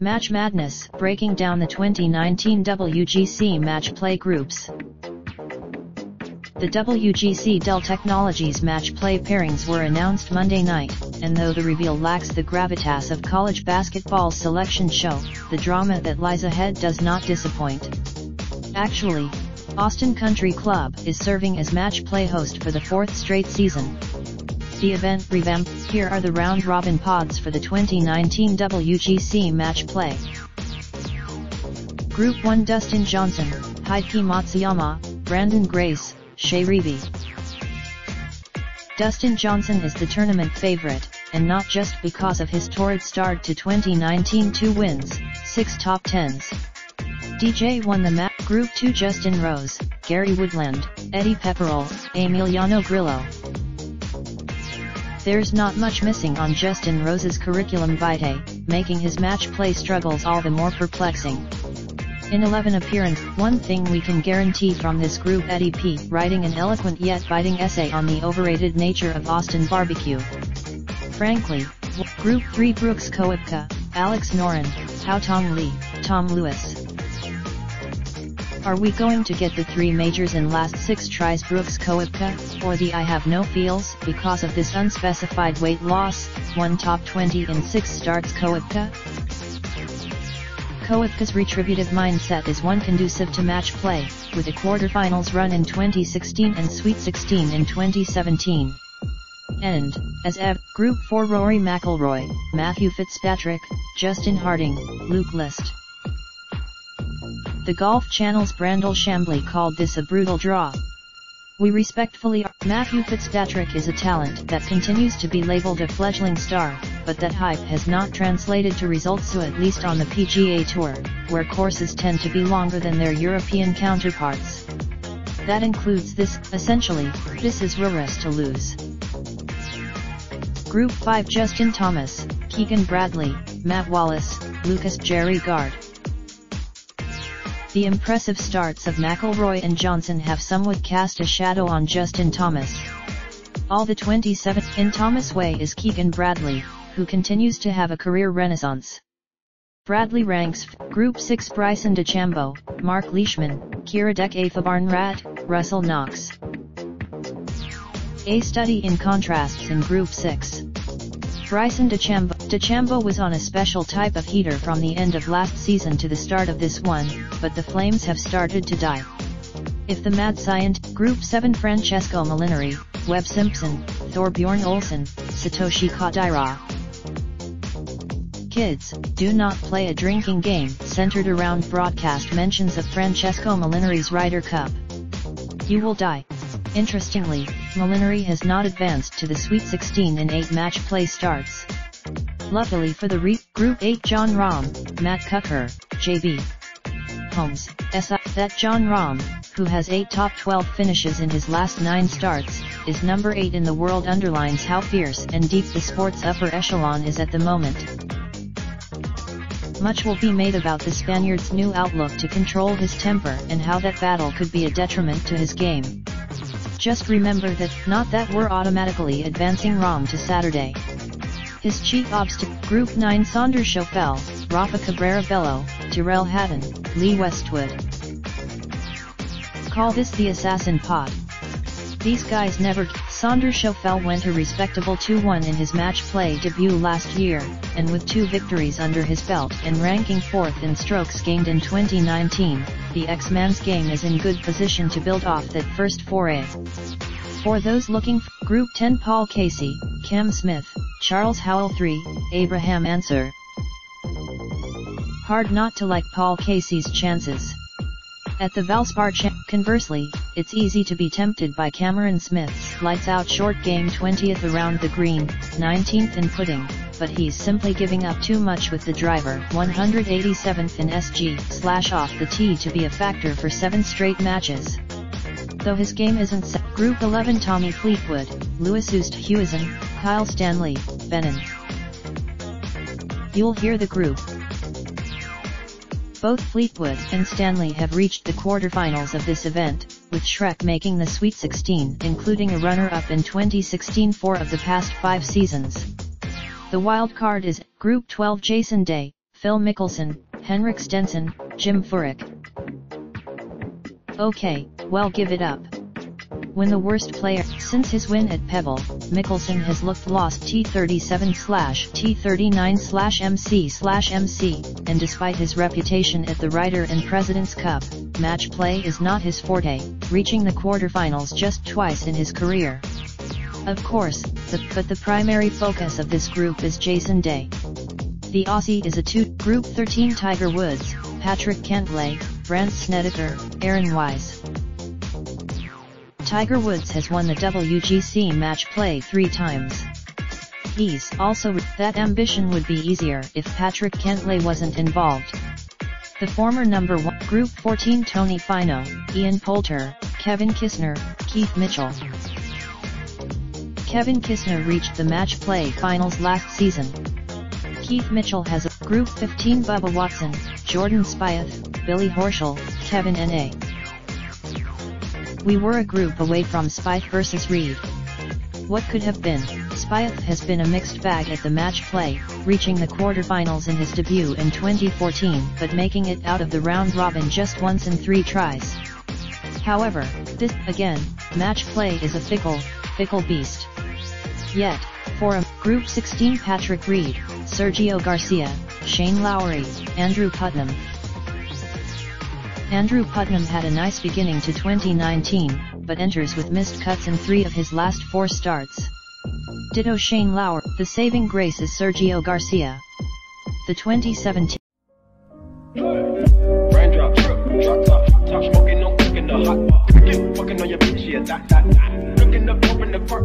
Match Madness, breaking down the 2019 WGC Match Play groups. The WGC Dell Technologies Match Play pairings were announced Monday night, and though the reveal lacks the gravitas of college basketball's selection show, the drama that lies ahead does not disappoint. Actually, Austin Country Club is serving as match play host for the fourth straight season. The event revamped. Here are the round-robin pods for the 2019 WGC Match Play. Group 1: Dustin Johnson, Heike Matsuyama, Brandon Grace, Shea Reevy. Dustin Johnson is the tournament favorite, and not just because of his torrid start to 2019: 2 wins, 6 top 10s. DJ won the match. Group 2: Justin Rose, Gary Woodland, Eddie Pepperell, Emiliano Grillo. There's not much missing on Justin Rose's curriculum vitae, making his match play struggles all the more perplexing. In 11 appearances, one thing we can guarantee from this group: Eddie P. writing an eloquent yet biting essay on the overrated nature of Austin barbecue. Frankly, Group 3: Brooks Koepka, Alex Noren, Hao Tong Lee, Tom Lewis. Are we going to get the 3 majors in last 6 tries Brooks Koepka, or the I have no feels because of this unspecified weight loss, 1 top 20 in 6 starts Koepka? Koepka's retributive mindset is one conducive to match play, with a quarterfinals run in 2016 and Sweet 16 in 2017. And, as ever, Group 4: Rory McIlroy, Matthew Fitzpatrick, Justin Harding, Luke List. The Golf Channel's Brandel Chambly called this a brutal draw. We respectfully argue Matthew Fitzpatrick is a talent that continues to be labeled a fledgling star, but that hype has not translated to results, so at least on the PGA Tour, where courses tend to be longer than their European counterparts. That includes this. Essentially, this is Rory's to lose. Group 5: Justin Thomas, Keegan Bradley, Matt Wallace, Lucas Jerry Gard. The impressive starts of McIlroy and Johnson have somewhat cast a shadow on Justin Thomas. All the 27 in Thomas' way is Keegan Bradley, who continues to have a career renaissance. Bradley ranks Group 6: Bryson DeChambeau, Mark Leishman, Kira Barnrat, Russell Knox. A study in contrasts in Group 6. Bryson DeChambeau was on a special type of heater from the end of last season to the start of this one, but the flames have started to die. If the mad scientist, Group 7: Francesco Molinari, Webb Simpson, Thorbjorn Olsen, Satoshi Kodaira. Kids, do not play a drinking game centered around broadcast mentions of Francesco Molinari's Ryder Cup. You will die. Interestingly, Molinari has not advanced to the Sweet 16 in 8 match play starts. Luckily for the Group 8: John Rahm, Matt Kuchar, J.B. Holmes, that John Rahm, who has 8 top 12 finishes in his last 9 starts, is number 8 in the world, underlines how fierce and deep the sport's upper echelon is at the moment. Much will be made about the Spaniard's new outlook to control his temper and how that battle could be a detriment to his game. Just remember that, not that we're automatically advancing Rahm to Saturday. His chief obstacle: Group 9: Saunders Schauffele, Rafa Cabrera Bello, Tyrrell Hatton, Lee Westwood. Call this the assassin pod. These guys never. Saunders Schauffele went a respectable 2-1 in his match play debut last year, and with 2 victories under his belt and ranking 4th in strokes gained in 2019, the X-Man's game is in good position to build off that first foray. For those looking for Group 10: Paul Casey, Cam Smith, Charles Howell III, Abraham Answer. Hard not to like Paul Casey's chances. At the Valspar conversely, it's easy to be tempted by Cameron Smith's lights-out short game, 20th around the green, 19th in putting, but he's simply giving up too much with the driver, 187th in SG/off the tee to be a factor for 7 straight matches. Though his game isn't set. Group 11: Tommy Fleetwood, Louis Oosthuizen, Kyle Stanley, Benin. You'll hear the group. Both Fleetwood and Stanley have reached the quarterfinals of this event, with Shrek making the Sweet 16, including a runner-up in 2016 4 of the past 5 seasons. The wild card is Group 12: Jason Day, Phil Mickelson, Henrik Stenson, Jim Furyk. Okay, well, give it up. When the worst player, since his win at Pebble, Mickelson has looked lost T37/T39/MC/MC, and despite his reputation at the Ryder and President's Cup, match play is not his forte, reaching the quarterfinals just twice in his career. Of course, but the primary focus of this group is Jason Day. The Aussie is a Group 13: Tiger Woods, Patrick Cantlay, Brandt Snedeker, Aaron Wise. Tiger Woods has won the WGC Match play 3 times. That ambition would be easier if Patrick Cantlay wasn't involved. The former number 1, Group 14: Tony Finau, Ian Poulter, Kevin Kisner, Keith Mitchell. Kevin Kisner reached the match play finals last season. Keith Mitchell has a Group 15: Bubba Watson, Jordan Spieth, Billy Horschel, Kevin N.A. We were a group away from Spieth versus Reed. What could have been? Spieth has been a mixed bag at the match play, reaching the quarterfinals in his debut in 2014 but making it out of the round robin just once in 3 tries. However, this, again, match play is a fickle beast. Yet, for a Group 16: Patrick Reed, Sergio Garcia, Shane Lowry, Andrew Putnam. Andrew Putnam had a nice beginning to 2019, but enters with missed cuts in 3 of his last 4 starts. Ditto Shane Lowry. The saving grace is Sergio Garcia. The 2017 Raindrop, drop top, smoking, no cooking the hot pot. Fucking on your bitch, yeah, that. Looking up in the park.